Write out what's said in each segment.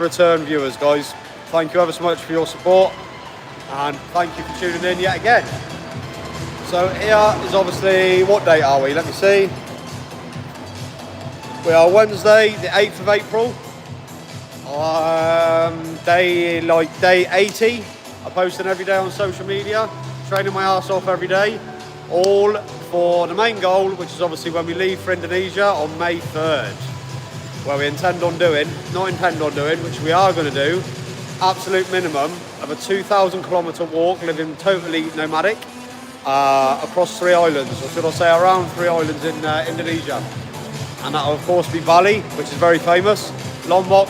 return viewers, guys. Thank you ever so much for your support, and thank you for tuning in yet again. So here is obviously, what date are we? Let me see. We are Wednesday, the 8th of April. Day 80. I'm posting every day on social media, training my ass off every day, all for the main goal, which is obviously when we leave for Indonesia on May 3rd, where we which we are going to do, absolute minimum of a 2,000 kilometre walk, living totally nomadic, across 3 islands, or should I say around 3 islands in Indonesia. And that will of course be Bali, which is very famous, Lombok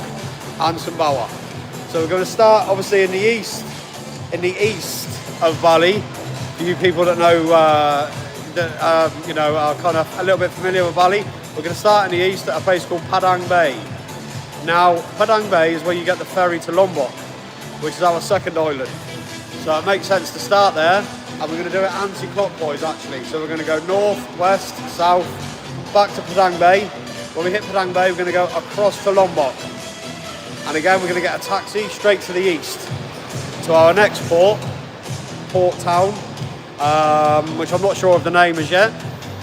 and Sumbawa. So we're going to start obviously in the east of Bali. For you people that know, are kind of a little bit familiar with Bali, we're going to start in the east at a place called Padang Bay. Now, Padang Bay is where you get the ferry to Lombok, which is our second island. So it makes sense to start there, and we're going to do it anti-clockwise actually. So we're going to go north, west, south, back to Padang Bay. When we hit Padang Bay, we're going to go across to Lombok. And again, we're going to get a taxi straight to the east, to our next port town, which I'm not sure of the name as yet,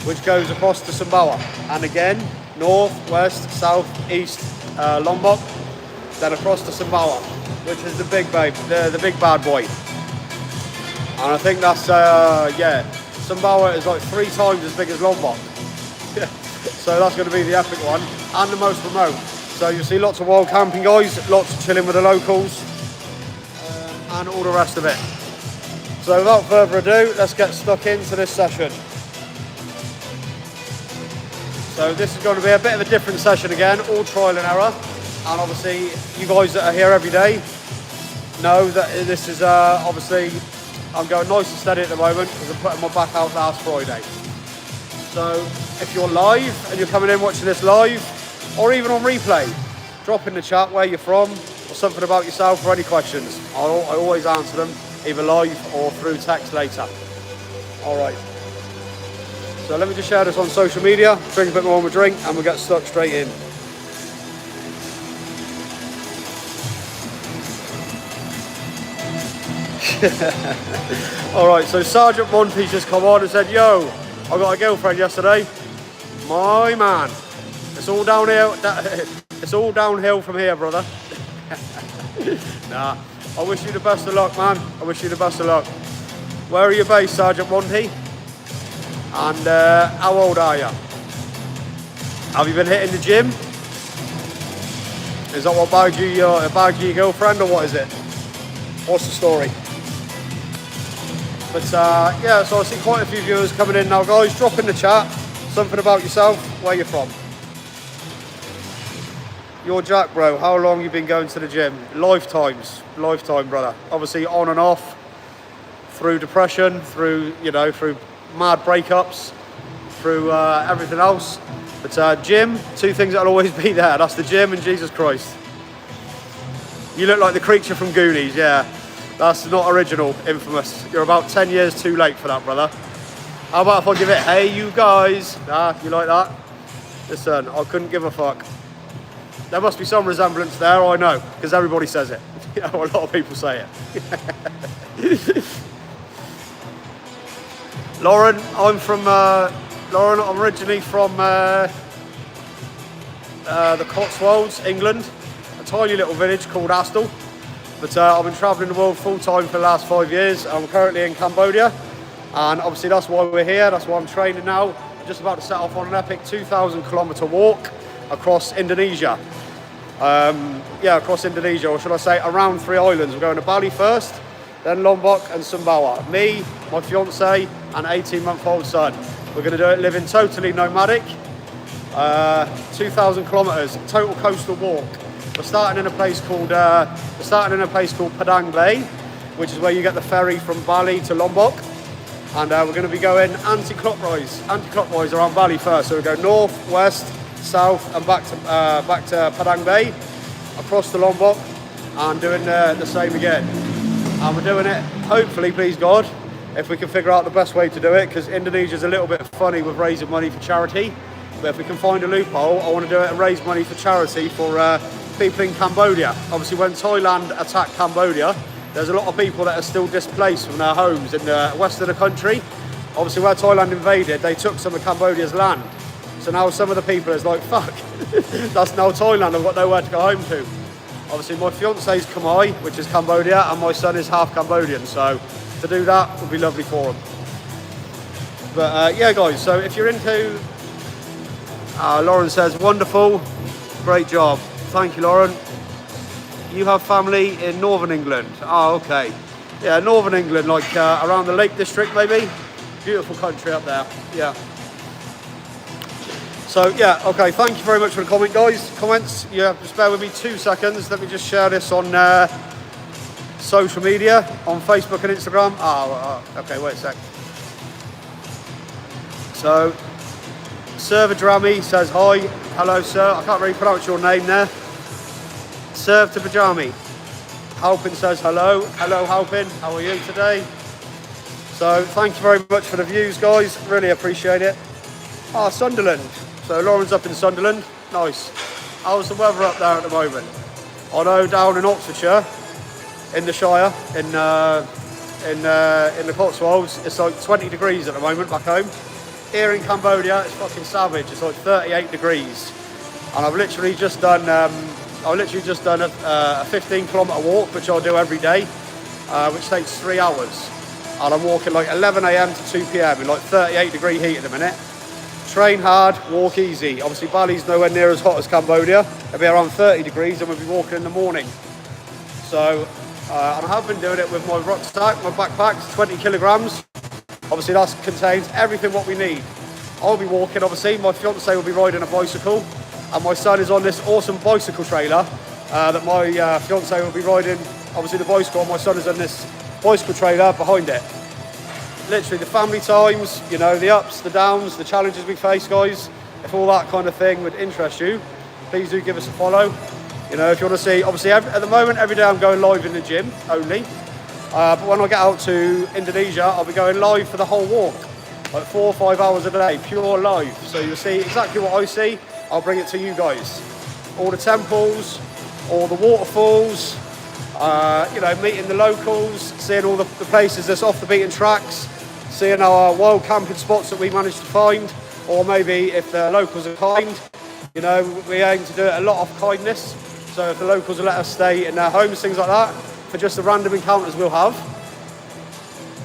which goes across to Sumbawa. And again, north, west, south, east, Lombok, then across to Sumbawa, which is the big bad boy. And I think that's, Sumbawa is like 3 times as big as Lombok. So that's going to be the epic one, and the most remote. So you'll see lots of wild camping guys, lots of chilling with the locals, and all the rest of it. So without further ado, let's get stuck into this session. So this is going to be a bit of a different session again, all trial and error. And obviously, you guys that are here every day know that this is obviously, I'm going nice and steady at the moment because I'm putting my back out last Friday. So if you're live and you're coming in watching this live, or even on replay, drop in the chat where you're from, or something about yourself, or any questions. I always answer them, either live or through text later. All right. So let me just share this on social media, drink a bit more of my drink, and we'll get stuck straight in. All right, so Sergeant Monty just come on and said, yo, I got a girlfriend yesterday. My man, it's all downhill. It's all downhill from here, brother. Nah, I wish you the best of luck, man. I wish you the best of luck. Where are you based, Sergeant Monty? And how old are you? Have you been hitting the gym? Is that what bagged you your girlfriend, or what is it? What's the story? But yeah, so I see quite a few viewers coming in now, guys. Drop in the chat something about yourself, where you're from. You're Jack, bro. How long you been going to the gym? Lifetime, brother. Obviously on and off, through depression, through mad breakups, through everything else. But gym, 2 things that'll always be there. That's the gym and Jesus Christ. You look like the creature from Goonies, yeah. That's not original, infamous. You're about 10 years too late for that, brother. How about if I give it, hey you guys? Ah, you like that? Listen, I couldn't give a fuck. There must be some resemblance there, I know, because everybody says it. A lot of people say it. Lauren, I'm originally from the Cotswolds, England, a tiny little village called Astle. But I've been travelling the world full time for the last 5 years. I'm currently in Cambodia, and obviously that's why we're here. That's why I'm training now. I'm just about to set off on an epic 2,000 kilometre walk across Indonesia. Across Indonesia, or should I say around 3 islands. We're going to Bali first, then Lombok and Sumbawa. Me, my fiance, and 18-month-old son. We're going to do it living totally nomadic. 2,000 kilometres, total coastal walk. We're starting in a place called Padang Bay, which is where you get the ferry from Bali to Lombok. And we're going to be going anti-clockwise around Bali first. So we go north, west, south, and back to Padang Bay, across to Lombok, and doing the same again. And we're doing it, hopefully, please God, if we can figure out the best way to do it, because Indonesia's a little bit funny with raising money for charity. But if we can find a loophole, I want to do it and raise money for charity for people in Cambodia. Obviously, when Thailand attacked Cambodia, there's a lot of people that are still displaced from their homes in the west of the country. Obviously, where Thailand invaded, they took some of Cambodia's land. So now some of the people is like, fuck, that's now Thailand, I've got nowhere to go home to. Obviously, my fiance's Khmer, which is Cambodia, and my son is half Cambodian, so to do that would be lovely for him. But yeah, guys, so if you're into... Lauren says, wonderful, great job. Thank you, Lauren. You have family in Northern England. Oh, okay. Yeah, Northern England, like around the Lake District, maybe. Beautiful country up there, yeah. So, yeah, okay, thank you very much for the comments. Yeah, just bear with me 2 seconds. Let me just share this on social media, on Facebook and Instagram. Okay, wait a sec. So, Server Drami says hi. Hello, sir. I can't really pronounce your name there. Serve to Pajami. Halpin says hello. Hello, Halpin. How are you today? So, thank you very much for the views, guys. Really appreciate it. Sunderland. So, Lauren's up in Sunderland. Nice. How's the weather up there at the moment? I know down in Oxfordshire, in the Shire, in the Cotswolds, it's like 20 degrees at the moment back home. Here in Cambodia, it's fucking savage. It's like 38 degrees. And I've literally just done a 15-kilometre walk, which I'll do every day, which takes 3 hours. And I'm walking like 11 a.m. to 2 p.m. in like 38 degree heat at the minute. Train hard, walk easy. Obviously, Bali's nowhere near as hot as Cambodia. It'll be around 30 degrees and we'll be walking in the morning. So, and I have been doing it with my rucksack, my backpack, 20 kilograms. Obviously, that contains everything what we need. I'll be walking, obviously. My fiance will be riding a bicycle. And my son is on this awesome bicycle trailer that my fiance will be riding, obviously, the bicycle. And my son is on this bicycle trailer behind it. Literally, the family times, you know, the ups, the downs, the challenges we face, guys. If all that kind of thing would interest you, please do give us a follow. You know, if you want to see, obviously, at the moment, every day I'm going live in the gym only. But when I get out to Indonesia, I'll be going live for the whole walk, like 4 or 5 hours a day, pure live. So you'll see exactly what I see. I'll bring it to you guys. All the temples, all the waterfalls, you know, meeting the locals, seeing all the places that's off the beaten tracks, seeing our wild camping spots that we managed to find, or maybe if the locals are kind, you know, we aim to do it a lot of kindness. So if the locals will let us stay in their homes, things like that, for just the random encounters we'll have.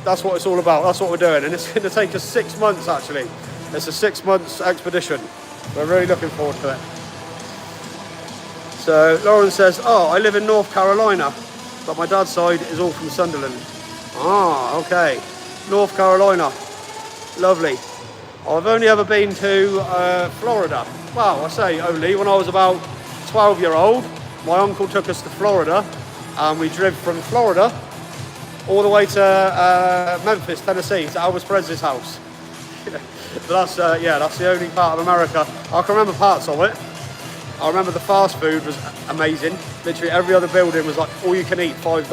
That's what it's all about. That's what we're doing. And it's going to take us 6 months, actually. It's a 6 months expedition. We're really looking forward to it. So Lauren says, oh, I live in North Carolina, but my dad's side is all from Sunderland. Ah, okay. North Carolina. Lovely. I've only ever been to Florida. Well, I say only. When I was about 12-year-old, my uncle took us to Florida. And we drove from Florida all the way to Memphis, Tennessee, to Elvis Presley's house. But that's that's the only part of America. I can remember parts of it. I remember the fast food was amazing. Literally every other building was like all you can eat, $5.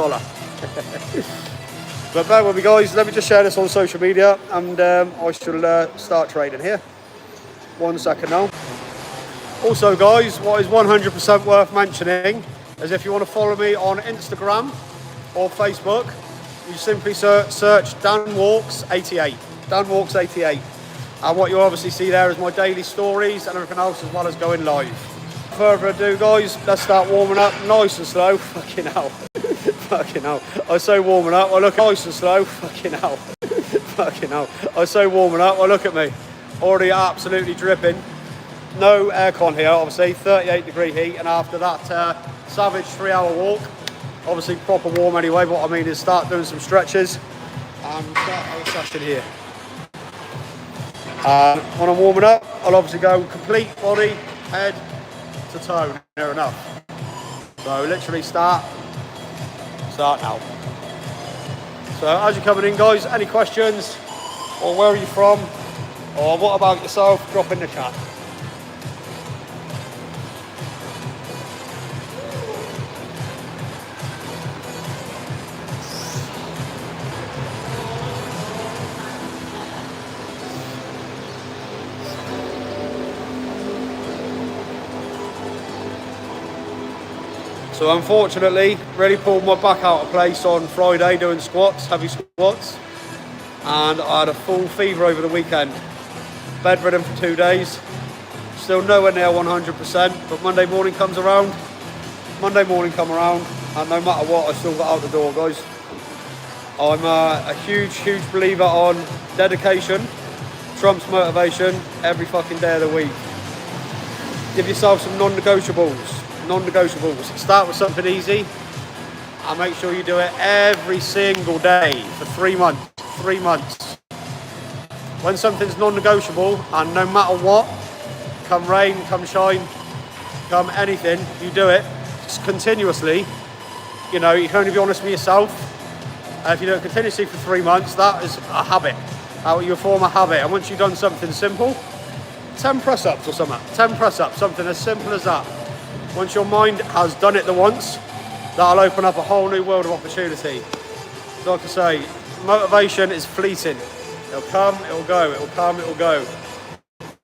But bear with me, guys. Let me just share this on social media, and I shall start trading here. 1 second now. Also, guys, what is 100% worth mentioning is if you want to follow me on Instagram or Facebook, you simply search Dan Walks 88. Dan Walks 88. And what you'll obviously see there is my daily stories and everything else, as well as going live. Without further ado, guys, let's start warming up nice and slow. Fucking hell. Fucking hell. I say warming up, I look nice and slow. Fucking hell. Fucking hell. I say warming up, I look at me. Already absolutely dripping. No aircon here, obviously, 38 degree heat, and after that savage 3 hour walk, obviously proper warm anyway, but what I mean is start doing some stretches and start our session here. When I'm warming up, I'll obviously go complete body, head to toe, near enough. So literally start now. So as you're coming in, guys, any questions, or where are you from, or what about yourself, drop in the chat. So unfortunately, really pulled my back out of place on Friday doing squats, heavy squats, and I had a full fever over the weekend. Bedridden for 2 days, still nowhere near 100%, but Monday morning come around, and no matter what, I still got out the door, guys. I'm a huge believer on dedication, trumps motivation, every fucking day of the week. Give yourself some non-negotiables. Start with something easy and make sure you do it every single day for 3 months. 3 months. When something's non-negotiable, and no matter what, come rain, come shine, come anything, you do it continuously. You know, you can only be honest with yourself. If you do it continuously for 3 months, that is a habit. You form a habit, and once you've done something simple, 10 press-ups or something, 10 press-ups, something as simple as that. Once your mind has done it the once, that'll open up a whole new world of opportunity. So like I say, motivation is fleeting. It'll come, it'll go, it'll come, it'll go.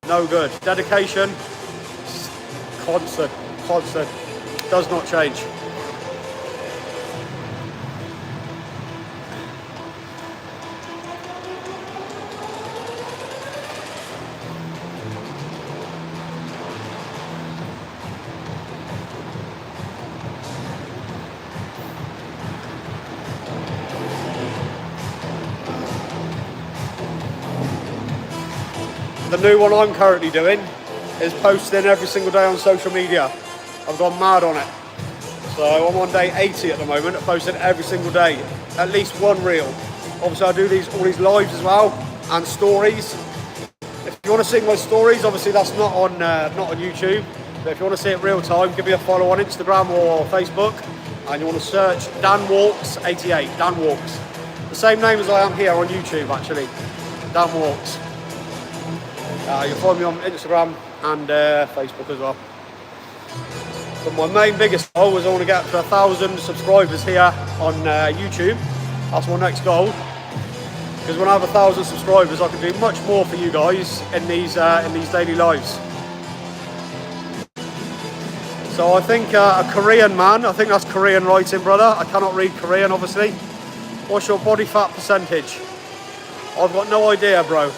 No good. Dedication, constant, does not change. The new one I'm currently doing is posting every single day on social media. I've gone mad on it. So I'm on day 80 at the moment, posting every single day, at least one reel. Obviously I do all these lives as well, and stories. If you want to see my stories, obviously that's not on YouTube. But if you want to see it real time, give me a follow on Instagram or Facebook, and you want to search Dan Walks 88, Dan Walks. The same name as I am here on YouTube actually, Dan Walks. You'll find me on Instagram and Facebook as well. But my main biggest goal is I want to get up to 1,000 subscribers here on YouTube. That's my next goal. Because when I have 1,000 subscribers, I can do much more for you guys in these daily lives. So I think a Korean man, I think that's Korean writing, brother. I cannot read Korean, obviously. What's your body fat percentage? I've got no idea, bro.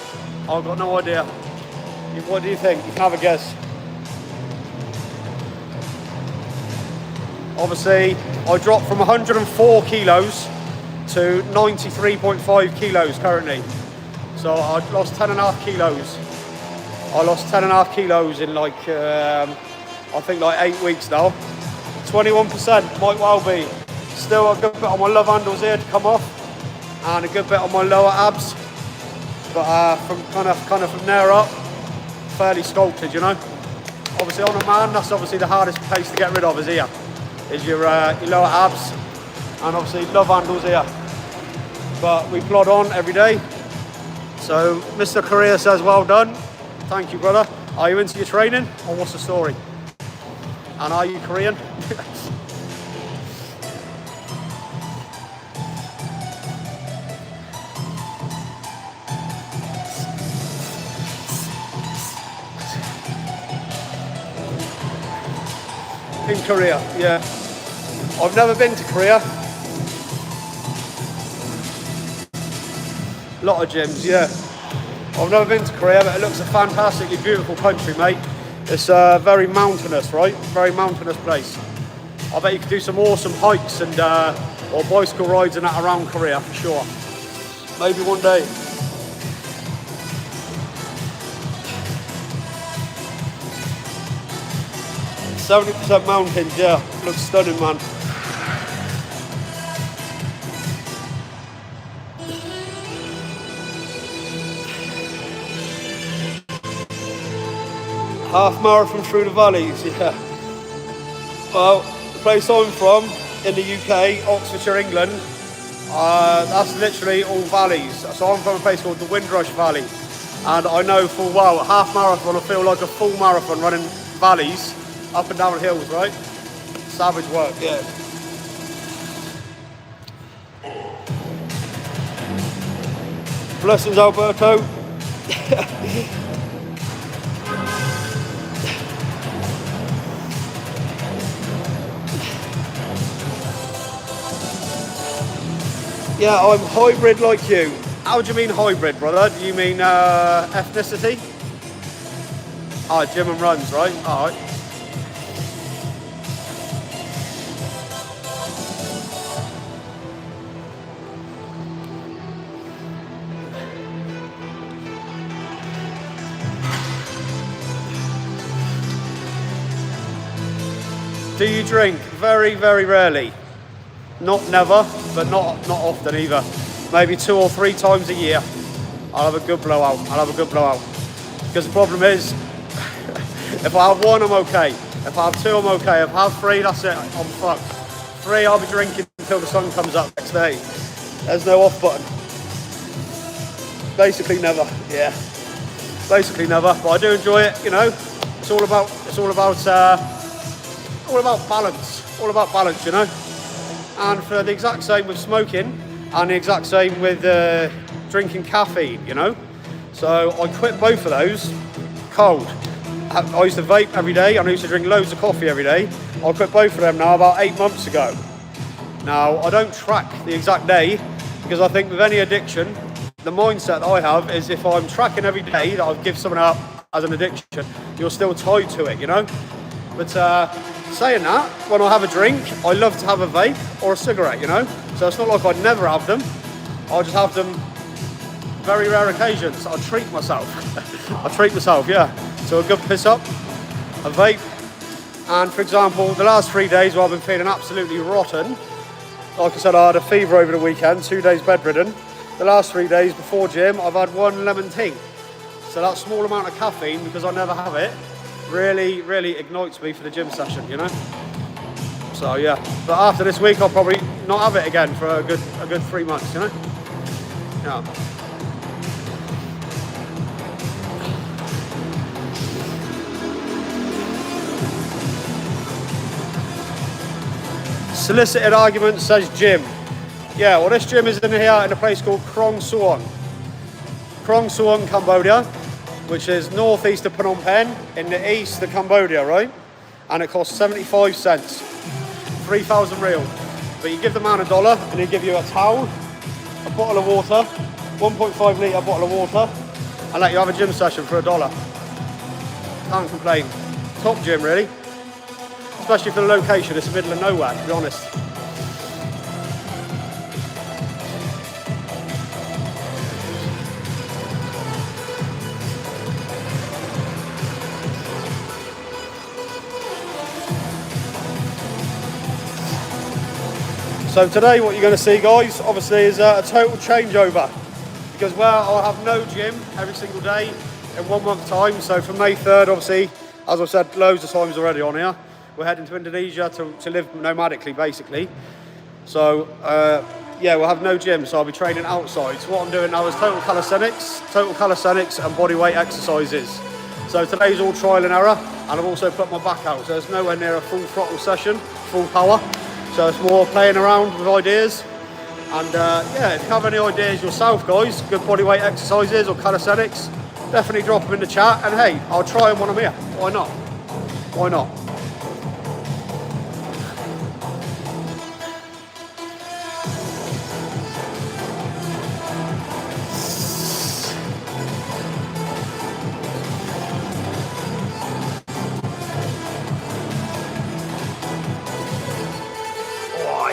I've got no idea. What do you think? You can have a guess. Obviously, I dropped from 104 kilos to 93.5 kilos currently. So I lost 10.5 kilos. I lost 10.5 kilos in like, I think like 8 weeks now. 21% might well be. Still a good bit on my love handles here to come off, and a good bit on my lower abs. But from kind of from there up, fairly sculpted, you know. Obviously on a man, that's obviously the hardest place to get rid of is here. Is your lower abs, and obviously love handles here. But we plod on every day. So Mr. Korea says, well done. Thank you, brother. Are you into your training, or what's the story? And are you Korean? In Korea, yeah. I've never been to Korea. A lot of gyms, yeah. I've never been to Korea, but it looks a fantastically beautiful country, mate. It's very mountainous, right? Very mountainous place. I bet you could do some awesome hikes and or bicycle rides and that around Korea for sure. Maybe one day. %70 mountains, yeah. Looks stunning, man. Half marathon through the valleys, yeah. Well, the place I'm from, in the UK, Oxfordshire, England, that's literally all valleys. So I'm from a place called the Windrush Valley. And I know full well, a half marathon will feel like a full marathon running valleys, up and down hills, right? Savage work, yeah. Blessings, Alberto. Yeah, I'm hybrid like you. How do you mean hybrid, brother? Do you mean ethnicity? Oh, gym and runs, right? All right. Do you drink? Very, very rarely. Not never, but not often either. Maybe 2 or 3 times a year. I'll have a good blowout. Because the problem is, if I have 1, I'm okay. If I have 2, I'm okay. If I have 3, that's it. I'm fucked. 3, I'll be drinking until the sun comes up next day. There's no off button. Basically never. Yeah. Basically never. But I do enjoy it. You know. It's all about balance. All about balance. You know. And for the exact same with smoking, and the exact same with drinking caffeine, you know. So I quit both of those cold. I used to vape every day, and I used to drink loads of coffee every day. I quit both of them now about 8 months ago. Now, I don't track the exact day, because I think with any addiction, the mindset that I have is if I'm tracking every day that I've given something up as an addiction, you're still tied to it, you know. But saying that, when I have a drink, I love to have a vape or a cigarette, you know. So it's not like I'd never have them. I just have them very rare occasions. I treat myself. Yeah. So a good piss up, a vape, and for example, the last 3 days where I've been feeling absolutely rotten, like I said, I had a fever over the weekend, 2 days bedridden. The last 3 days before gym, I've had 1 lemon tea. So that small amount of caffeine, because I never have it, really, really ignites me for the gym session, you know. So yeah, but after this week, I'll probably not have it again for a good 3 months, you know. Yeah. Solicited argument says gym. Yeah, well, this gym is in here in a place called Krong Suon. Krong Suon, Cambodia, which is northeast of Phnom Penh, in the east of Cambodia, right? And it costs 75 cents, 3,000 real. But you give the man $1 and he'll give you a towel, a bottle of water, 1.5 litre bottle of water, and let you have a gym session for $1. Can't complain. Top gym, really. Especially for the location, it's the middle of nowhere, to be honest. So today what you're going to see, guys, obviously is a total changeover, because I'll have no gym every single day in 1 month's time. So from May 3rd, obviously, as I've said loads of times already on here, we're heading to Indonesia to live nomadically, basically. So yeah, we'll have no gym, so I'll be training outside. So what I'm doing now is total calisthenics and bodyweight exercises. So today's all trial and error, and I've also put my back out, so it's nowhere near a full throttle session, full power. So it's more playing around with ideas. And yeah, if you have any ideas yourself, guys, good bodyweight exercises or calisthenics, definitely drop them in the chat. And hey, I'll try them when I'm here. Why not? Why not?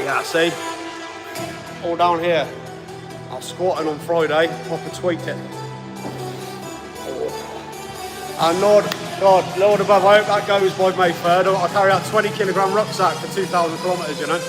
Yeah, see, all down here. I was squatting on Friday, proper tweaked it. And Lord above, I hope that goes by May 3rd. I carry out 20 kilogram rucksack for 2,000 kilometers, you know.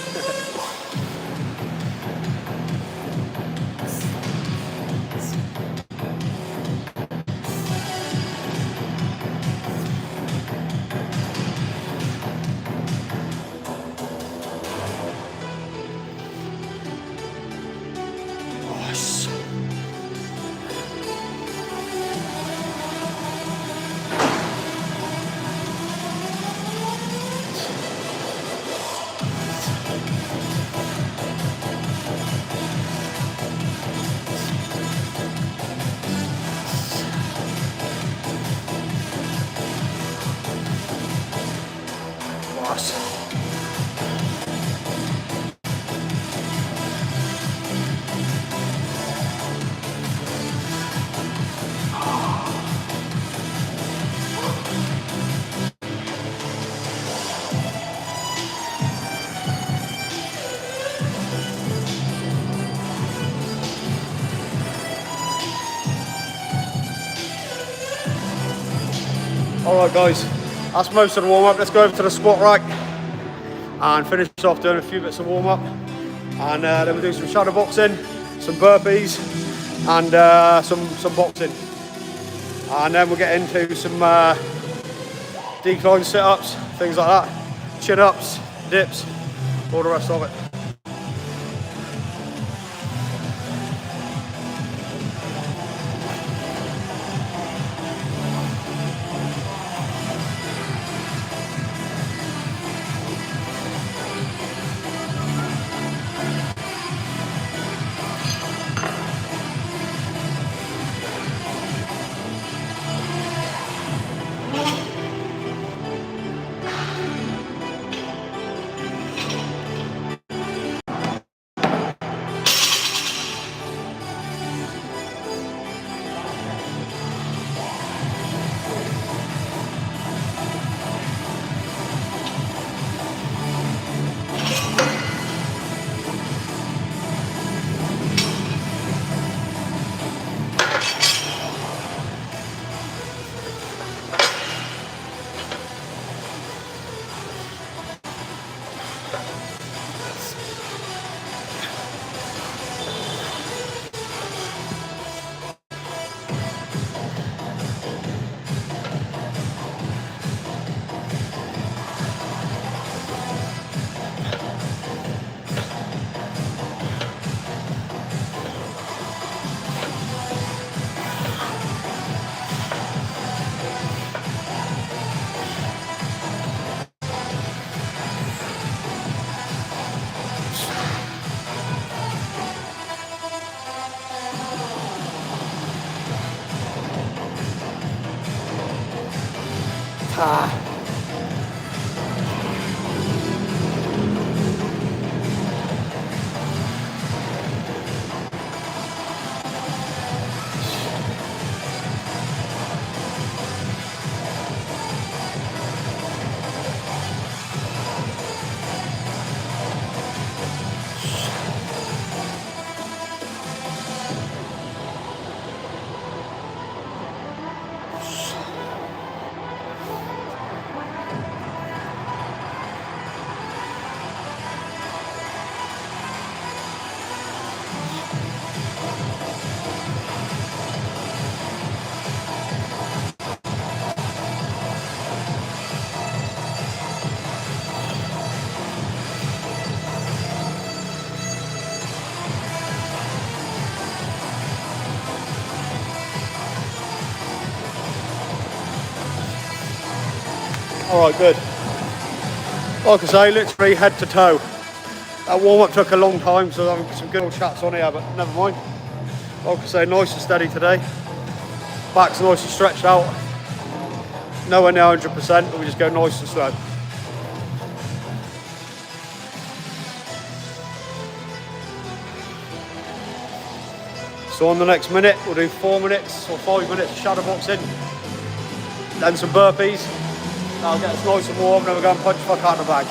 Alright guys, that's most of the warm up. Let's go over to the squat rack and finish off doing a few bits of warm up. And then we'll do some shadow boxing, some burpees and some boxing. And then we'll get into some decline sit-ups, things like that, chin-ups, dips, all the rest of it. Alright, good. Like I say, literally head to toe. That warm-up took a long time, so I'm having some good old chats on here, but never mind. Like I say, nice and steady today. Back's nice and stretched out. Nowhere near 100%, but we just go nice and slow. So on the next minute, we'll do 4 minutes or 5 minutes of shadow boxing, then some burpees. That'll get us nice and warm, then we'll go and punch fuck out of the bag.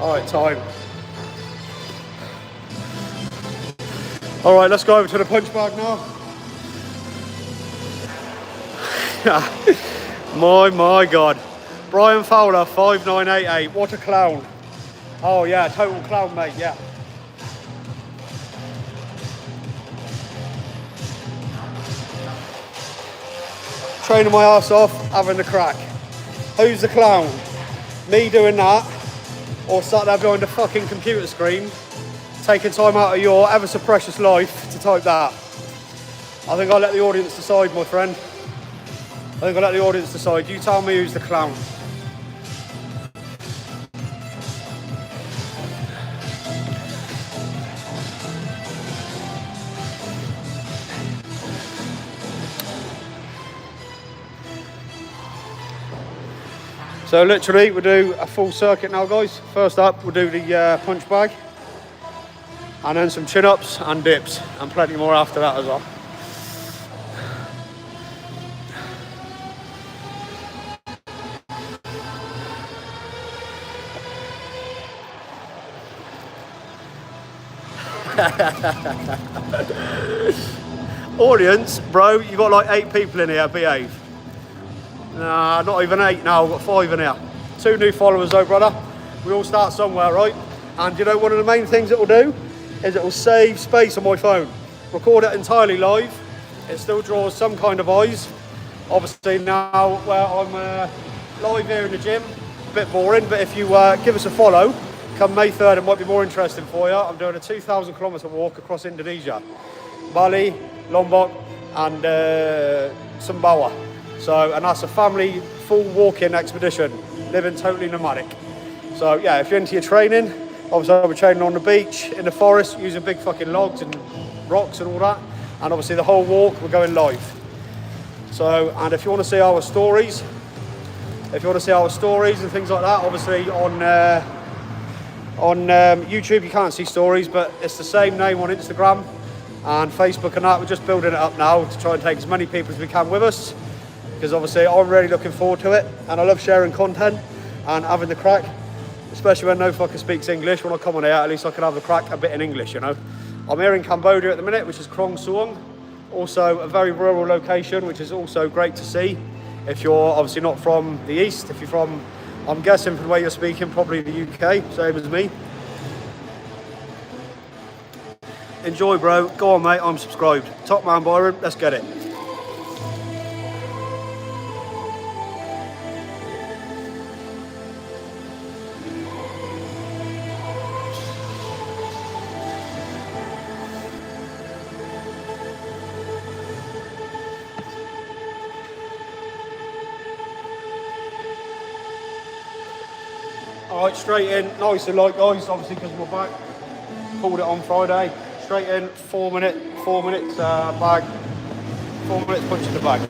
Alright, time. Alright, let's go over to the punch bag now. My God. Brian Fowler, 5988. What a clown. Oh yeah, total clown, mate, yeah. Training my ass off, having the crack. Who's the clown? Me doing that, or sat there behind the fucking computer screen, taking time out of your ever so precious life to type that? I think I'll let the audience decide, my friend. I think I'll let the audience decide. You tell me who's the clown. So literally we'll do a full circuit now, guys. First up we'll do the punch bag, and then some chin-ups and dips, and plenty more after that as well. Audience, bro, you got like 8 people in here, behave. Nah, not even 8 now, I've got 5 in here. 2 new followers though, brother. We all start somewhere, right? And you know, one of the main things it will do is it will save space on my phone. Record it entirely live. It still draws some kind of eyes. Obviously now, where I'm live here in the gym, a bit boring, but if you give us a follow, come May 3rd, it might be more interesting for you. I'm doing a 2,000 kilometre walk across Indonesia. Bali, Lombok and Sumbawa. So, and that's a family full walking expedition, living totally nomadic. So yeah, if you're into your training, obviously I'll be training on the beach, in the forest, using big fucking logs and rocks and all that. And obviously the whole walk, we're going live. So, and if you want to see our stories, and things like that, obviously on YouTube you can't see stories, but it's the same name on Instagram and Facebook and that. We're just building it up now to try and take as many people as we can with us, because obviously I'm really looking forward to it, and I love sharing content and having the crack, especially when no fucker speaks English. When I come on here, at least I can have the crack a bit in English, you know. I'm here in Cambodia at the minute, which is Krong Suong, also a very rural location, which is also great to see if you're obviously not from the east. If you're from, I'm guessing from the way you're speaking, probably the UK, same as me. Enjoy, bro. Go on, mate. I'm subscribed. Top man, Byron. Let's get it. Alright, straight in, nice and light, guys, obviously because of my back. Pulled it on Friday. Straight in, 4 minutes bag. 4 minutes punch in the bag.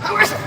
Time.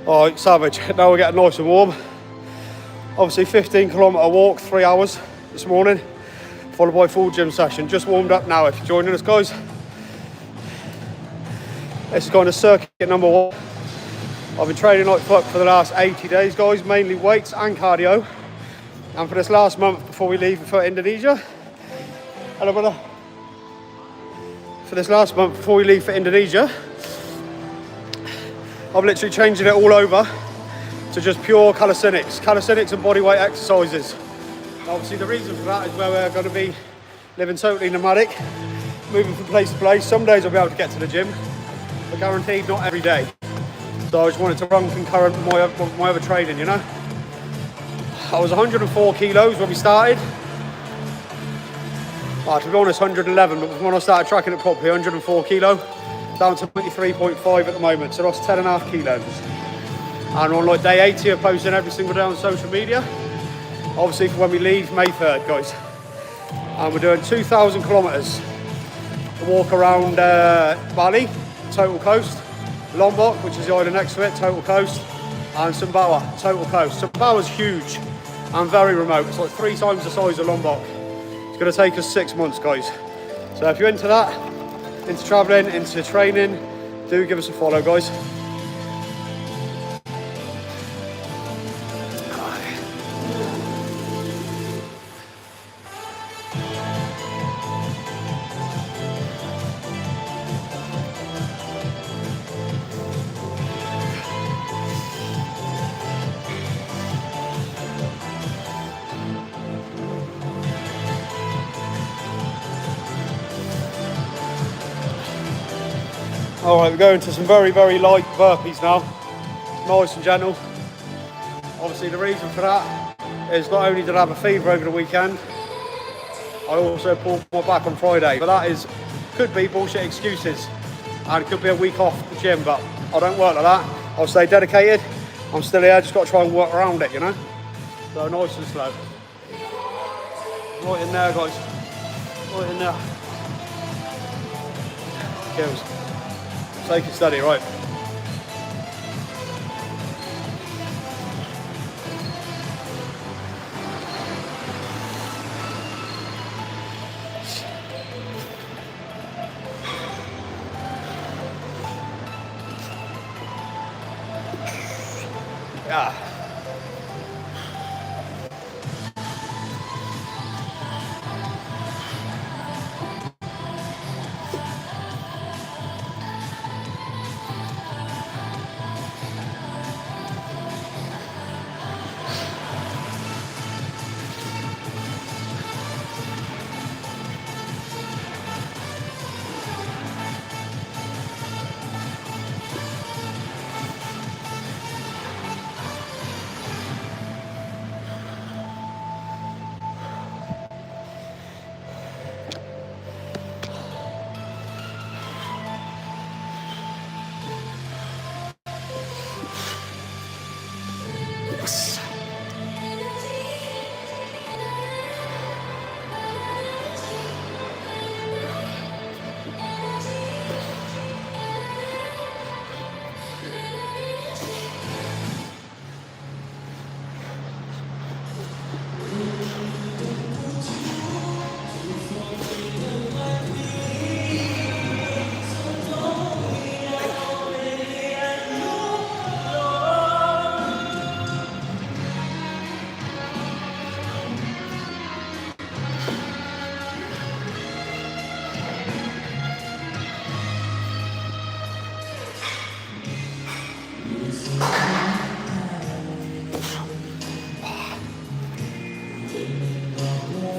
Alright, savage. Now we're getting nice and warm. Obviously 15-kilometre walk, 3 hours this morning, followed by full gym session. Just warmed up now if you're joining us, guys. This is kind of circuit number 1. I've been training like fuck for the last 80 days, guys, mainly weights and cardio. And for this last month before we leave for Indonesia, hello brother. For this last month before we leave for Indonesia, I'm literally changing it all over to just pure calisthenics and bodyweight exercises. Obviously the reason for that is where we're going to be living totally nomadic, moving from place to place. Some days I'll be able to get to the gym, but guaranteed not every day. So I just wanted to run concurrent with my other training, you know. I was 104 kilos when we started. To be honest, 111, but when I started tracking it properly, 104 kilo, down to 23.5 at the moment, so that's 10.5 kilos. And on like day 80, I'm posting every single day on social media. Obviously for when we leave May 3rd, guys. And we're doing 2,000 kilometers. A walk around Bali, total coast. Lombok, which is the island next to it, total coast. And Sumbawa, total coast. Sumbawa's huge and very remote. It's like 3 times the size of Lombok. It's gonna take us 6 months, guys. So if you're into that, into traveling, into training, do give us a follow, guys. Alright, we're going to some very, very light burpees now. Nice and gentle. Obviously the reason for that is not only did I have a fever over the weekend, I also pulled my back on Friday. But that could be bullshit excuses. And it could be a week off the gym, but I don't work like that. I'll stay dedicated. I'm still here, just got to try and work around it, you know? So nice and slow. Right in there, guys. Right in there. Kills. Take it steady, right. Yeah.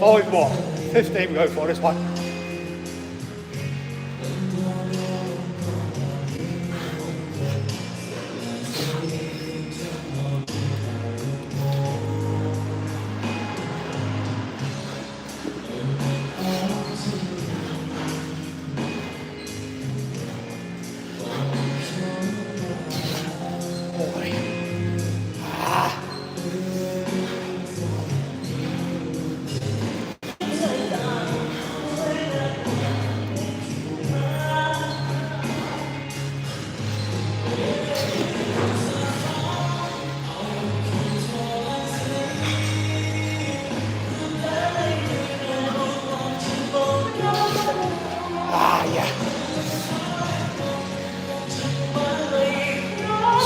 5 more. 15 we go for this one.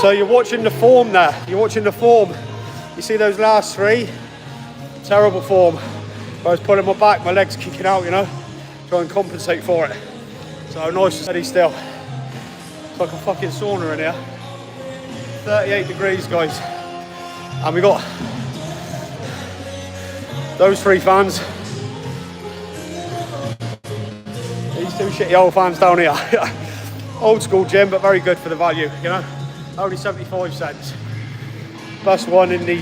So you're watching the form there. You're watching the form. You see those last 3? Terrible form. I was pulling my back, my legs kicking out, you know, try and compensate for it. So nice and steady still. It's like a fucking sauna in here. 38 degrees, guys. And we got those 3 fans. These 2 shitty old fans down here. Old school gym, but very good for the value, you know. Only 75 cents. Best one in the,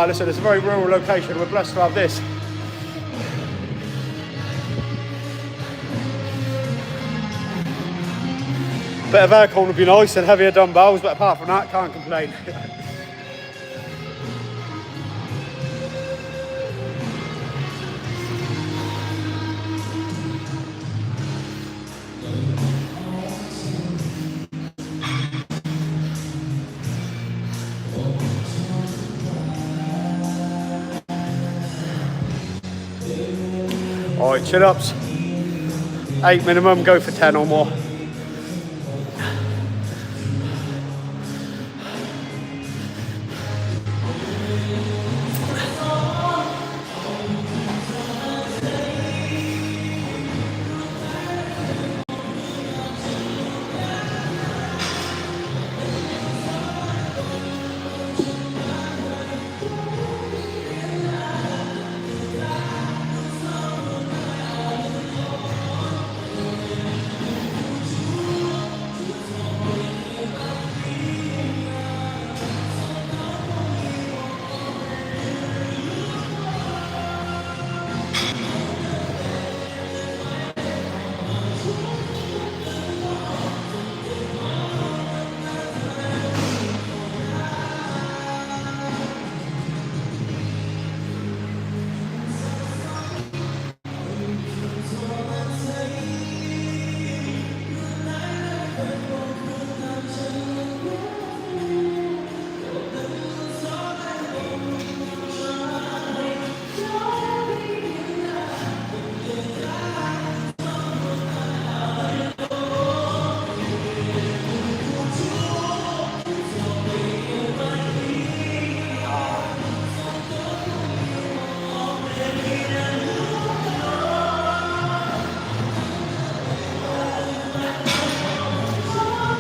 listen, it's a very rural location. We're blessed to have this. Bit of aircon would be nice and heavier dumbbells, but apart from that, can't complain. All right, chin ups, 8 minimum, go for 10 or more.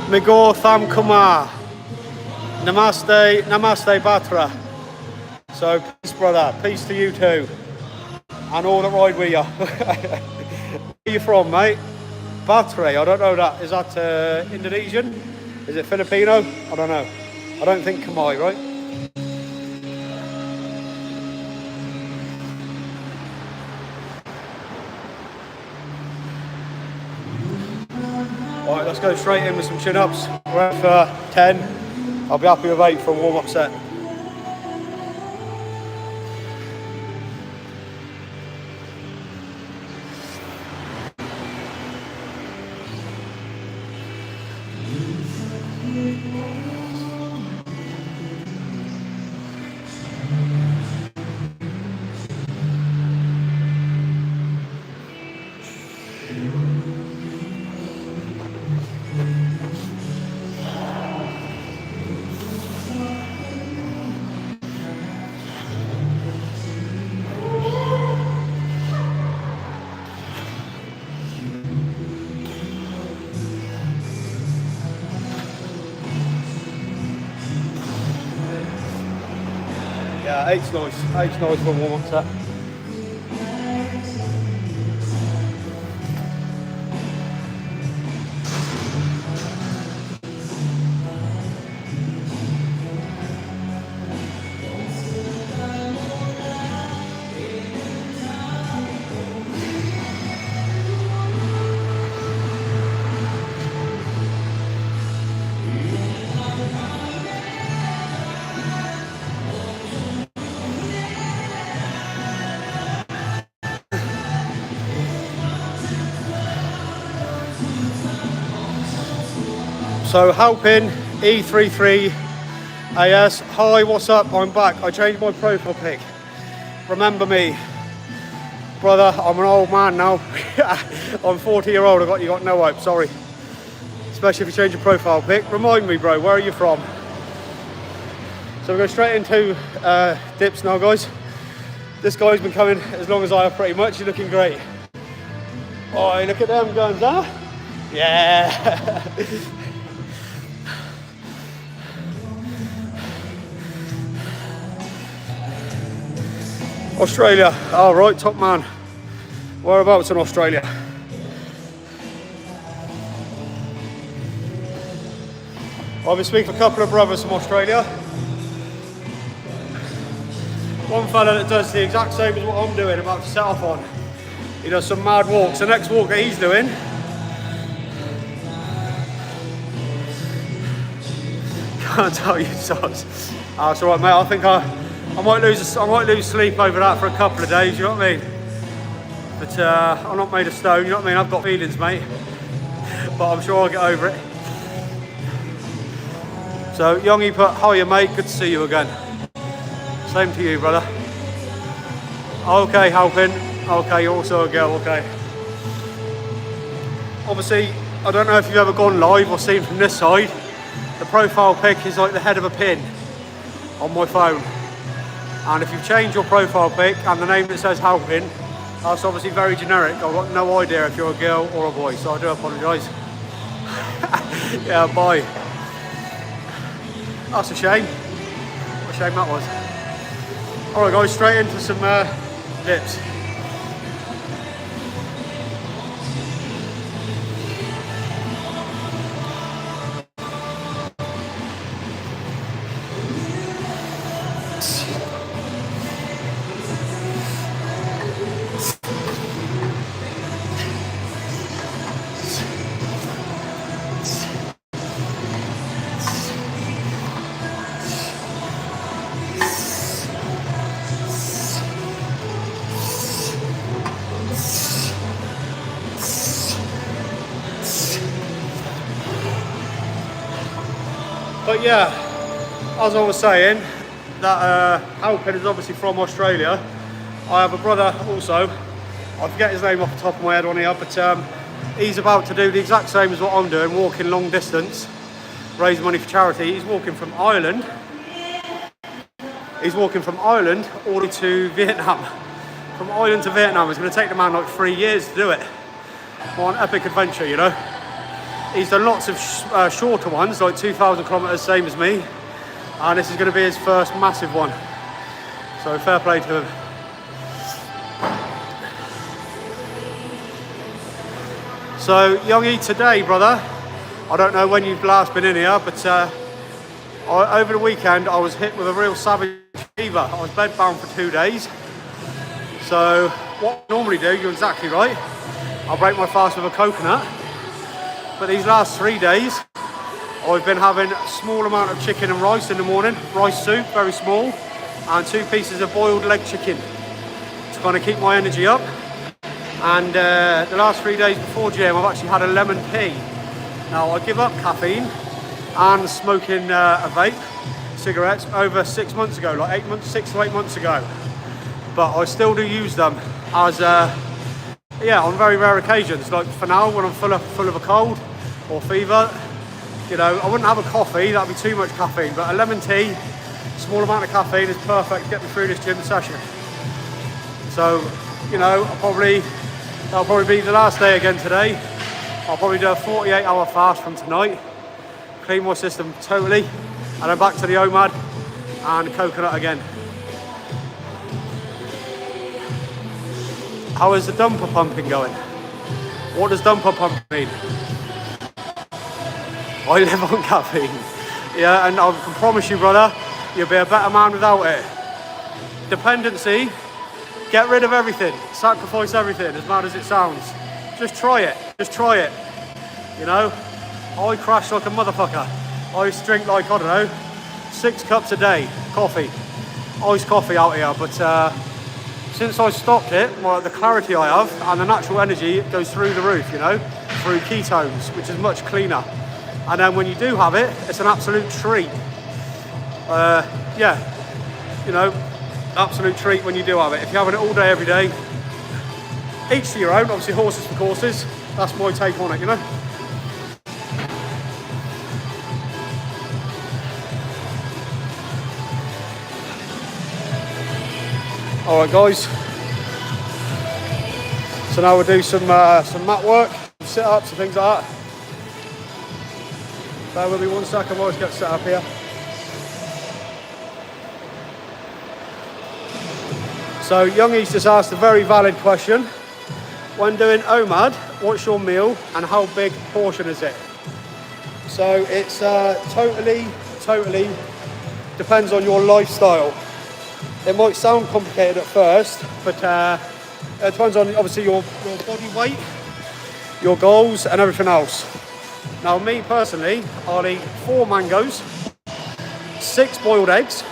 Migo Tham Kumar. Namaste, Namaste Batra. So peace, brother. Peace to you too. And all that ride with you. Where are you from, mate? Batre, I don't know that. Is that Indonesian? Is it Filipino? I don't know. I don't think Khmer, right? Alright, let's go straight in with some chin-ups. We're at for 10. I'll be happy with 8 for a warm-up set. Yeah, 8's nice. 8's nice for a warm-up set. So Halpin E33 AS. Hi, what's up? I'm back. I changed my profile pic. Remember me, brother. I'm an old man now. I'm 40-year-old. You got no hope. Sorry. Especially if you change your profile pic. Remind me, bro. Where are you from? So we go straight into dips now, guys. This guy's been coming as long as I have, pretty much. He's looking great. Oh, look at them guns, huh? Yeah. Australia. All right, top man. Whereabouts in Australia? I've been speaking to a couple of brothers from Australia. One fella that does the exact same as what I'm doing, about to set off on. He does some mad walks. The next walk that he's doing, can't tell you, sods. Oh, it's all right, mate. I think I might lose sleep over that for a couple of days. You know what I mean? But I'm not made of stone. You know what I mean? I've got feelings, mate. But I'm sure I'll get over it. So Youngie put, hiya, mate. Good to see you again. Same to you, brother. Okay, Halpin. Okay, you're also a girl, okay. Obviously, I don't know if you've ever gone live or seen from this side. The profile pic is like the head of a pin on my phone. And if you've changed your profile pic and the name that says Halpin, that's obviously very generic. I've got no idea if you're a girl or a boy, so I do apologise. Yeah, bye. That's a shame. What a shame that was. Alright guys, straight into some dips. But yeah, as I was saying, that Halpin is obviously from Australia. I have a brother also, I forget his name off the top of my head on here, but he's about to do the exact same as what I'm doing, walking long distance, raise money for charity. He's walking from Ireland. He's walking from Ireland all the way to Vietnam. From Ireland to Vietnam. It's going to take the man like 3 years to do it. What an epic adventure, you know. He's done lots of shorter ones, like 2,000 kilometres, same as me. And this is going to be his first massive one. So fair play to him. So Youngie, today, brother, I don't know when you've last been in here, but over the weekend I was hit with a real savage fever. I was bedbound for 2 days. So what I normally do, you're exactly right, I'll break my fast with a coconut. But these last 3 days, I've been having a small amount of chicken and rice in the morning, rice soup, very small, and 2 pieces of boiled leg chicken to kind of keep my energy up. And the last 3 days before gym, I've actually had a lemon tea. Now, I give up caffeine and smoking a vape, cigarettes, over 6 months ago, like 6 to 8 months ago. But I still do use them as, yeah, on very rare occasions. Like for now, when I'm full of a cold or fever, you know, I wouldn't have a coffee, that'd be too much caffeine, but a lemon tea, small amount of caffeine is perfect to get me through this gym session. So, you know, that'll probably be the last day again today. I'll probably do a 48-hour fast from tonight, clean my system totally, and then back to the OMAD and coconut again. How is the dumper pumping going? What does dumper pump mean? I live on caffeine. Yeah, and I can promise you, brother, you'll be a better man without it. Dependency, get rid of everything, sacrifice everything, as mad as it sounds. Just try it, you know? I crash like a motherfucker. I used to drink like, I don't know, 6 cups a day, coffee. Iced coffee out here, but since I stopped it, well, the clarity I have and the natural energy, it goes through the roof, you know, through ketones, which is much cleaner. And then when you do have it, it's an absolute treat. Yeah, you know, absolute treat when you do have it. If you're having it all day, every day, each to your own, obviously horses for courses. That's my take on it, you know. All right, guys. So now we'll do some mat work, sit-ups and things like that. Bear with me 1 second while I get set up here. So Youngie's just asked a very valid question. When doing OMAD, what's your meal and how big portion is it? So it's totally depends on your lifestyle. It might sound complicated at first, but it depends on obviously your body weight, your goals and everything else. Now me personally, I'll eat 4 mangoes, 6 boiled eggs,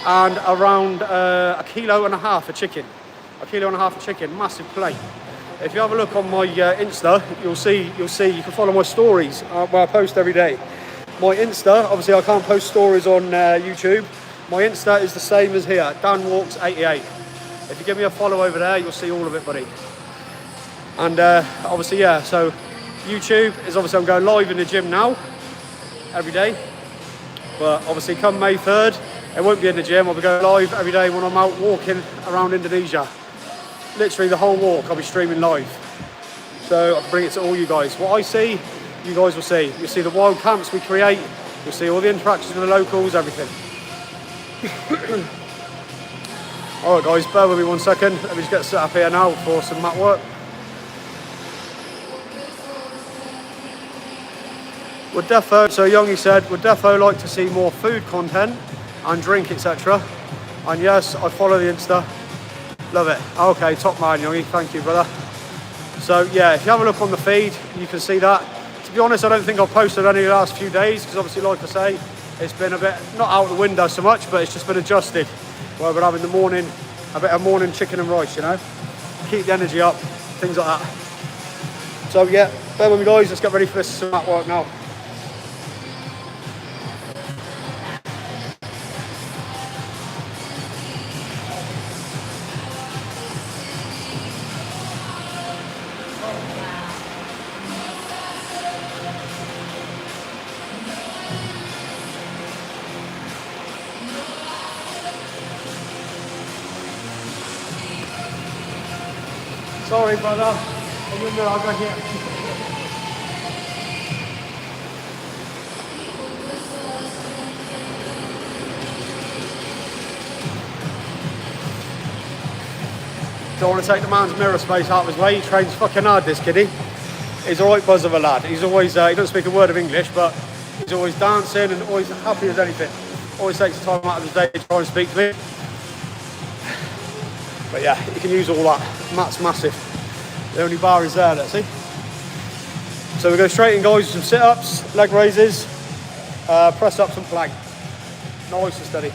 and around 1.5 kilos of chicken. 1.5 kilos of chicken, massive plate. If you have a look on my Insta, you'll see you can follow my stories where I post every day. My Insta, obviously I can't post stories on YouTube. My Insta is the same as here, Dan Walks 88. If you give me a follow over there, you'll see all of it, buddy. And obviously, yeah, so YouTube is obviously I'm going live in the gym now, every day. But obviously come May 3rd, it won't be in the gym, I'll be going live every day when I'm out walking around Indonesia. Literally the whole walk, I'll be streaming live. So I'll bring it to all you guys. What I see, you guys will see. You'll see the wild camps we create, you'll see all the interactions with the locals, everything. Alright guys, bear with me 1 second. Let me just get set up here now for some mat work. Would defo, so Youngie said, would defo like to see more food content and drink, etc. And yes, I follow the Insta. Love it. Okay, top man, Youngie. Thank you, brother. So yeah, if you have a look on the feed, you can see that. To be honest, I don't think I've posted any the last few days because obviously, like I say, it's been a bit, not out the window so much, but it's just been adjusted. Where we're having the morning, a bit of morning chicken and rice, you know. Keep the energy up, things like that. So yeah, bear with me guys, let's get ready for this mat work now. Sorry, brother. I'll go here. Don't want to take the man's mirror space out of his way. He trains fucking hard, this kiddie. He's a right buzz of a lad. He's always, he doesn't speak a word of English, but he's always dancing and always happy as anything. Always takes the time out of his day to try and speak to me. But yeah, you can use all that. Mat's massive. The only bar is there, let's see. So we go straight in, guys, with some sit-ups, leg raises, press-ups and plank. Nice and steady.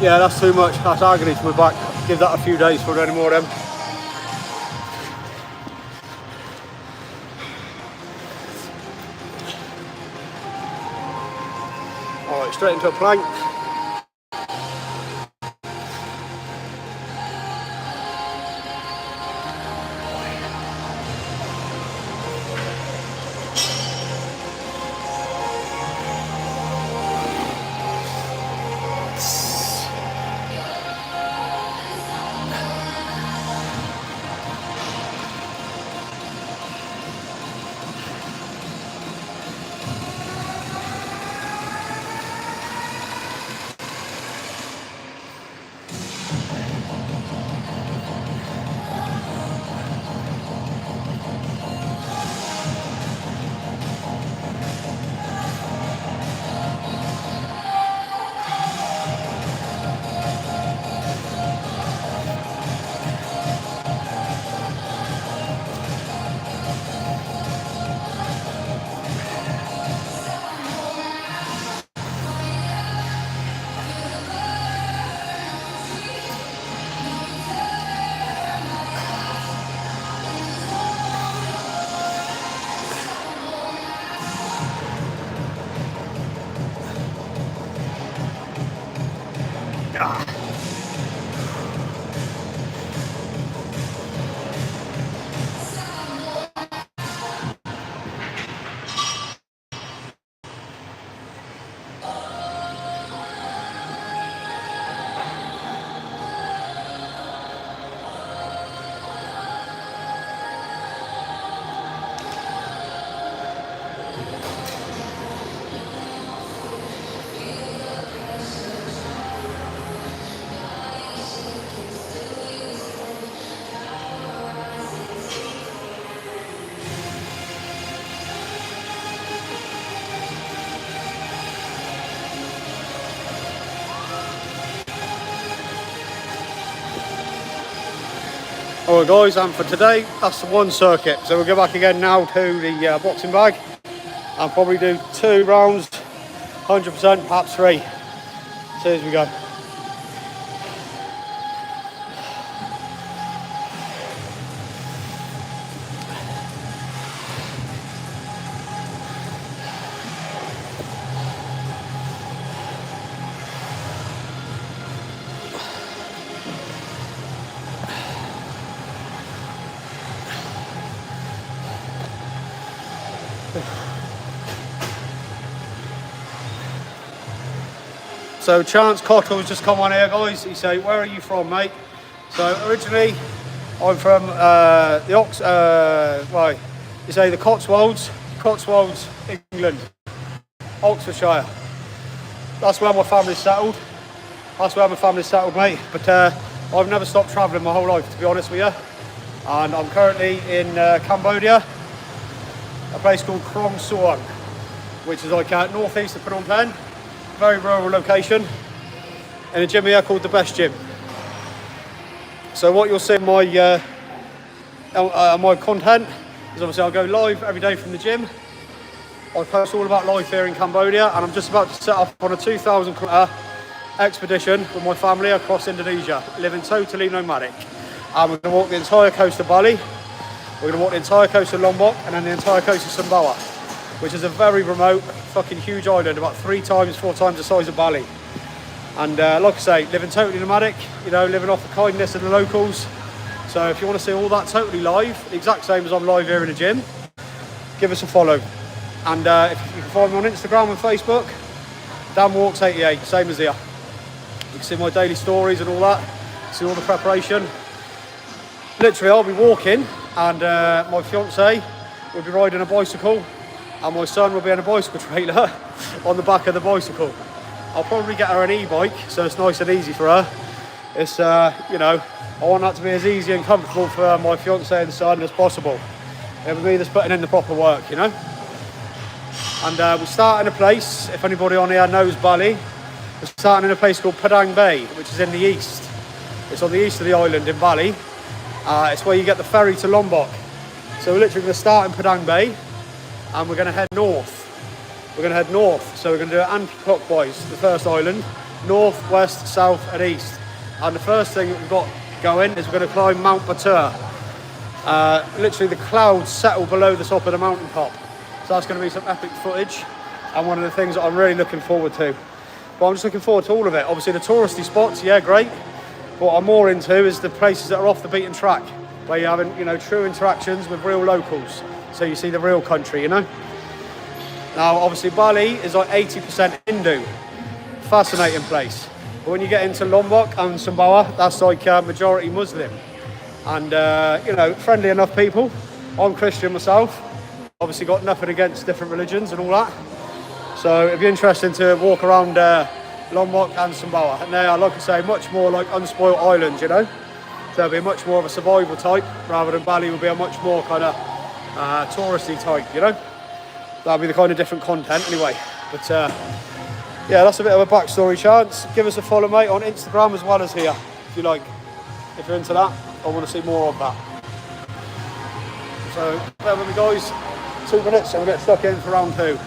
Yeah, that's too much. That's agony to my back. Give that a few days before I do any more of them. Alright, straight into a plank. Alright guys, and for today, that's the one circuit. So we'll go back again now to the boxing bag and probably do 2 rounds, 100%, perhaps 3. See as we go. So Chance Cottle's just come on here, guys. He say, "Where are you from, mate?" So originally, I'm from the Cotswolds, England, Oxfordshire. That's where my family's settled. Mate. But I've never stopped travelling my whole life, to be honest with you. And I'm currently in Cambodia, a place called Krong Suong, which is like northeast of Phnom Penh. Very rural location, in a gym here called the Best Gym. So what you'll see in my content is obviously I'll go live every day from the gym. I post all about life here in Cambodia, and I'm just about to set off on a 2,000 kilometre expedition with my family across Indonesia, living totally nomadic. And we're going to walk the entire coast of Bali, we're going to walk the entire coast of Lombok, and then the entire coast of Sumbawa, which is a very remote, fucking huge island, about 4 times the size of Bali. And like I say, living totally nomadic, you know, living off the kindness of the locals. So if you want to see all that totally live, the exact same as I'm live here in the gym, give us a follow. And if you can find me on Instagram and Facebook, DanWalks88, same as here. You can see my daily stories and all that, see all the preparation. Literally, I'll be walking, and my fiance will be riding a bicycle, and my son will be on a bicycle trailer on the back of the bicycle. I'll probably get her an e-bike, so it's nice and easy for her. It's, you know, I want that to be as easy and comfortable for my fiance and son as possible. It'll be me that's putting in the proper work, you know. And we're starting a place, if anybody on here knows Bali, we're starting in a place called Padang Bay, which is in the east. It's on the east of the island in Bali. It's where you get the ferry to Lombok. So we're literally going to start in Padang Bay, and we're going to head north. So we're going to do it anti-clockwise, the first island, north, west, south and east. And the first thing that we've got going is we're going to climb Mount Batur. Literally the clouds settle below the top of the mountain top. So that's going to be some epic footage and one of the things that I'm really looking forward to. But I'm just looking forward to all of it. Obviously the touristy spots, yeah, great. But what I'm more into is the places that are off the beaten track, where you're having, you know, true interactions with real locals. So you see the real country, you know? Now, obviously Bali is like 80% Hindu. Fascinating place. But when you get into Lombok and Sumbawa, that's like majority Muslim. And, you know, friendly enough people. I'm Christian myself. Obviously got nothing against different religions and all that. So it'd be interesting to walk around Lombok and Sumbawa. And they are, like I say, much more like unspoilt islands, you know? So it'll be much more of a survival type, rather than Bali will be a much more kind of touristy type, you know? That'll be the kind of different content anyway. But yeah, that's a bit of a backstory, Chance. Give us a follow, mate, on Instagram as well as here, if you like. If you're into that, I want to see more of that. So, bear with me, guys. 2 minutes and we'll get stuck in for round 2.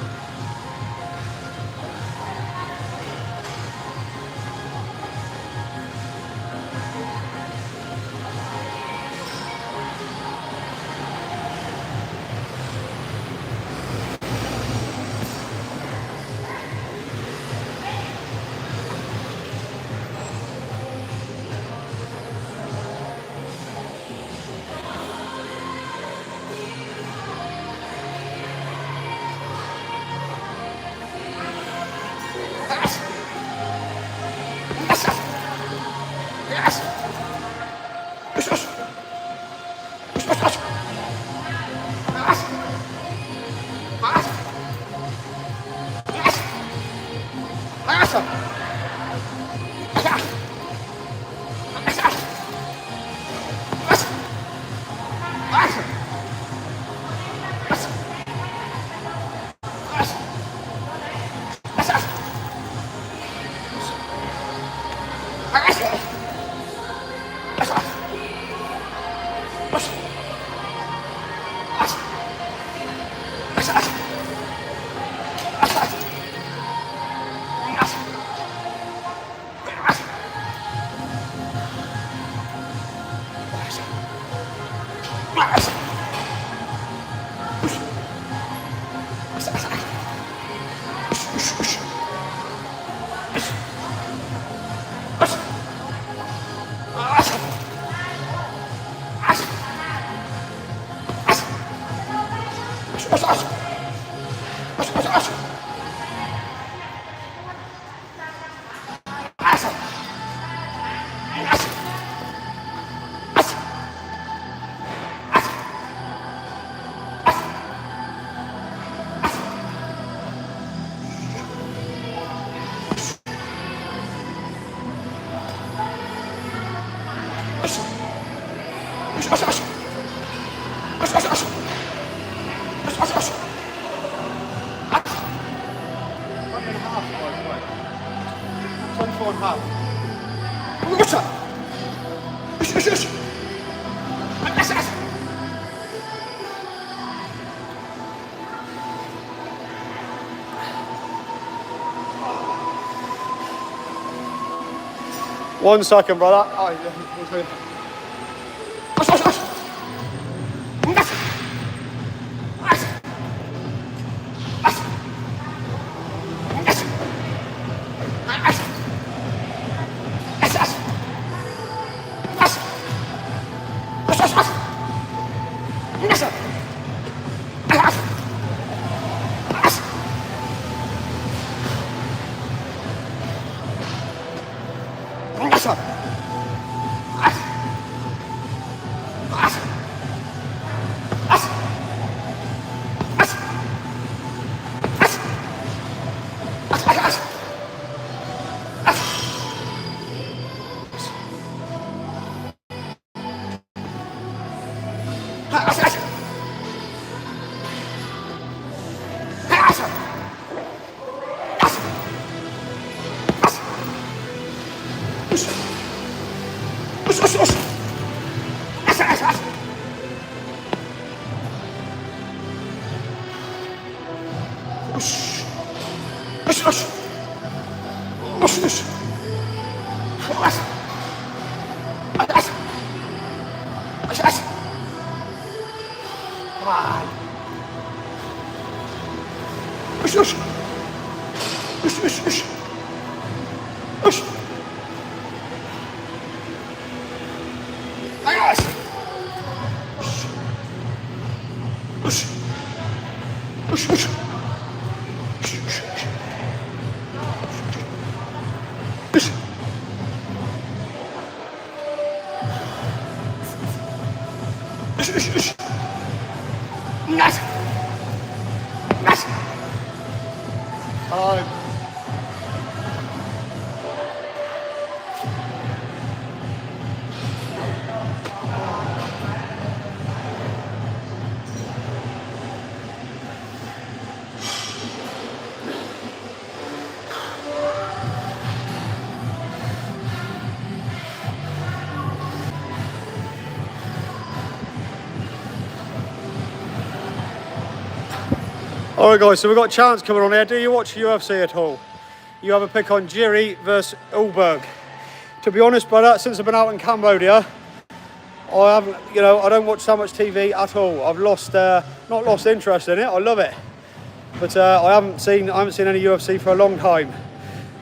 One second, brother. Come on. Ush, ush. Ush, ush, ush. Ush. Nice. Ush. Ush. Ush, ush. Ush, ush, ush. Ush. Ush, ush, ush. Nice. Nice. Alright guys, so we've got a chance coming on here. Do you watch UFC at all? You have a pick on Jiri versus Ulberg. To be honest, brother, since I've been out in Cambodia, I haven't, I don't watch so much TV at all. I've lost, not lost interest in it. I love it, but I haven't seen any UFC for a long time.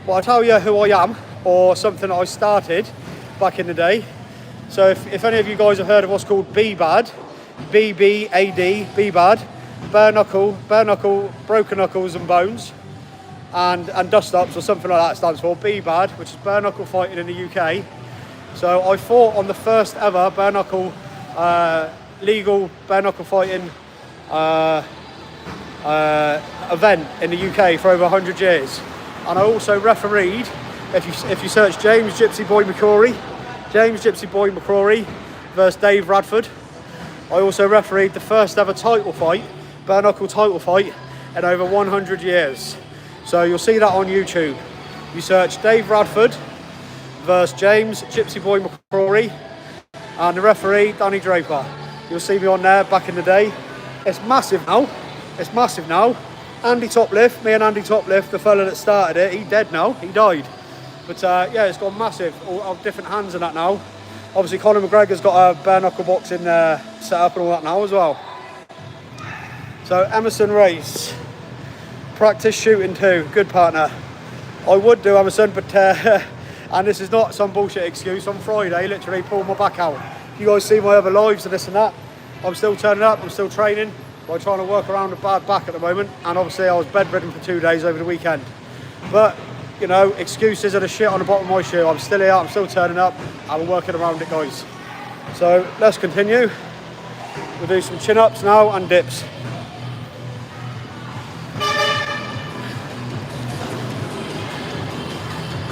But I'll tell you who I am, or something I started back in the day. So if any of you guys have heard of what's called BBAD, B-B-A-D, BBAD, bare knuckle, broken knuckles and bones, and dust ups, or something like that it stands for, BBAD, which is bare knuckle fighting in the UK. So I fought on the first ever bare knuckle, legal bare knuckle fighting event in the UK for over 100 years. And I also refereed, if you search James Gypsy Boy McCrory versus Dave Radford. I also refereed the first ever title fight, bare knuckle title fight, in over 100 years. So you'll see that on YouTube. You search Dave Radford versus James Gypsy Boy McCrory and the referee Danny Draper. You'll see me on there back in the day. It's massive now. It's massive now. Andy Toplift, me and Andy Toplift, the fella that started it, he's dead now. He died. But yeah, it's gone massive. All different hands and that now. Obviously, Conor McGregor's got a bare knuckle boxing set up and all that now as well. So Emerson Race, practice shooting too. Good partner. I would do, Emerson, but and this is not some bullshit excuse. On Friday, literally pulled my back out. You guys see my other lives and this and that. I'm still turning up. I'm still training. I'm trying to work around a bad back at the moment, and obviously I was bedridden for 2 days over the weekend. But excuses are the shit on the bottom of my shoe. I'm still here. I'm still turning up. I'm working around it, guys. So let's continue. We'll do some chin ups now and dips.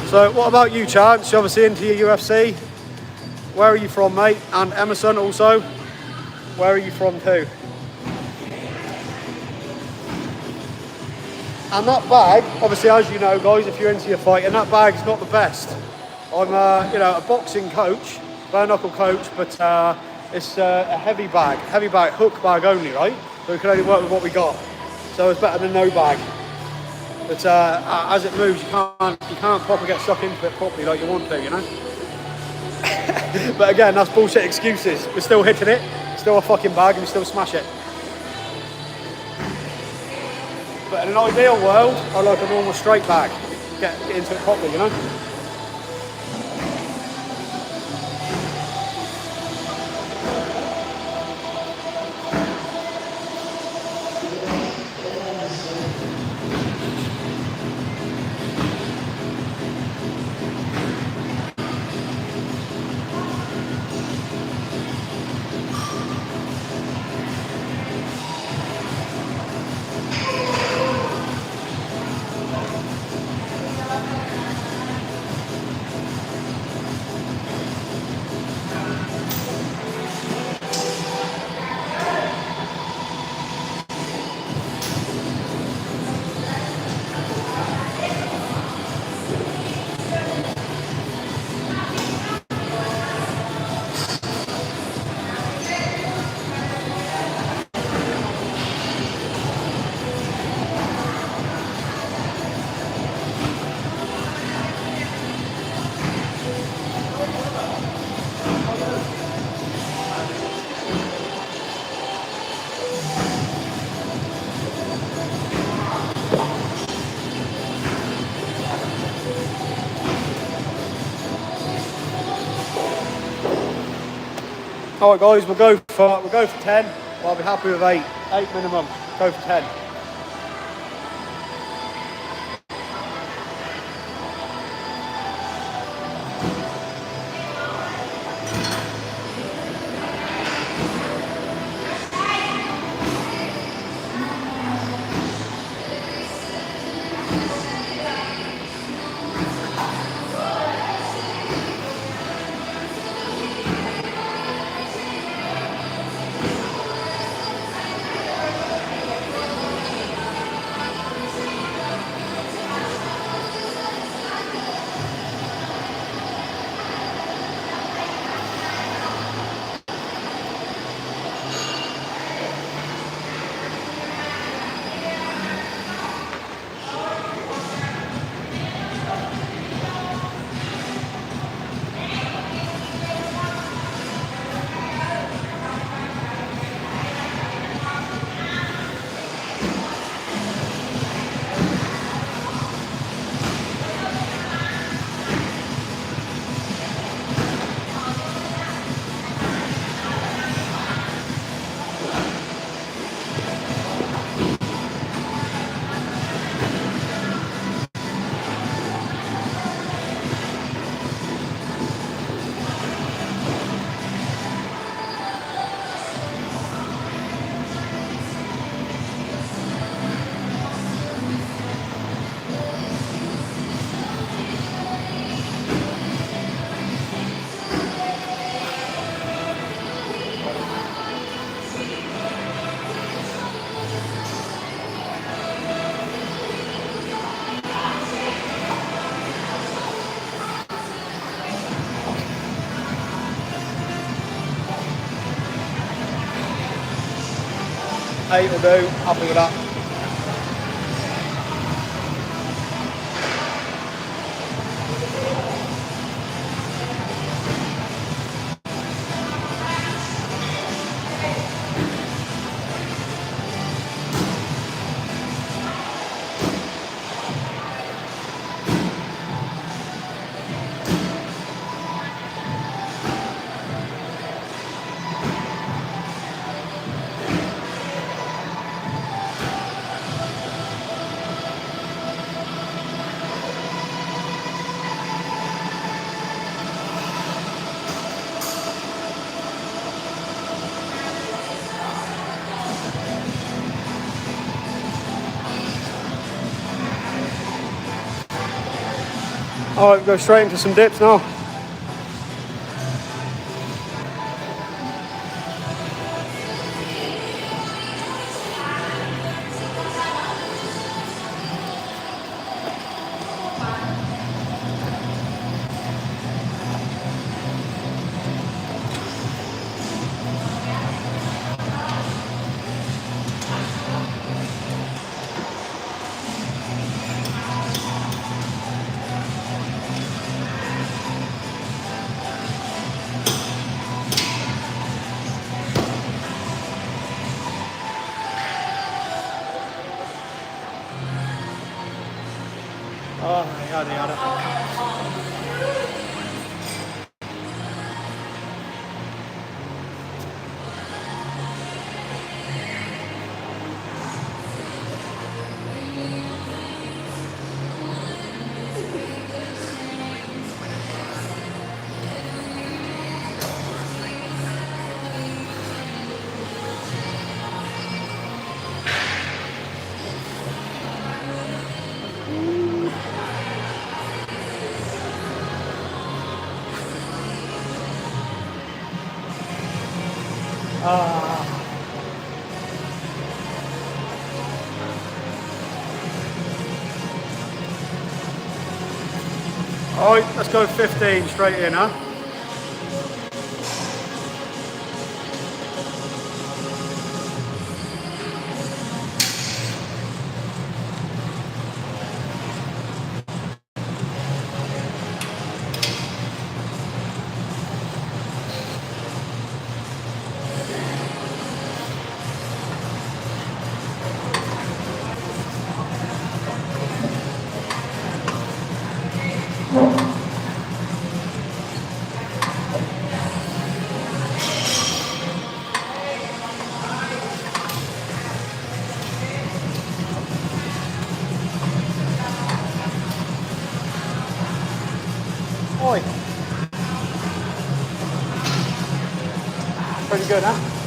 So what about you, Chance? You're obviously into your UFC. Where are you from, mate? And Emerson also. Where are you from too? And that bag, obviously, as you know, guys, if you're into your fighting, that bag's not the best. I'm a boxing coach, bare knuckle coach, but it's a heavy bag, hook bag only, right? So we can only work with what we got. So it's better than no bag. But as it moves, you can't properly get stuck into it properly like you want to, But again, that's bullshit excuses. We're still hitting it, still a fucking bag, and we still smash it. But in an ideal world, I like a normal straight bag. Get into it properly, All right, guys, we'll go for 10. I'll be happy with 8. 8 minimum. Go for 10. Eight will do. Happy with that. All right, go straight into some dips now. Oh, yada yada. All right, let's go 15 straight in, huh? Pretty good, huh?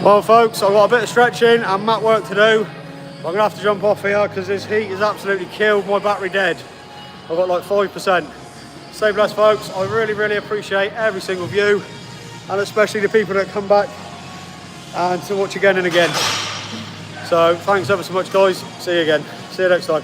Well folks, I've got a bit of stretching and mat work to do. I'm going to have to jump off here because this heat has absolutely killed my battery dead. I've got like 5%. Stay blessed folks, I really appreciate every single view, and especially the people that come back and to watch again and again. So thanks ever so much guys, see you again, see you next time.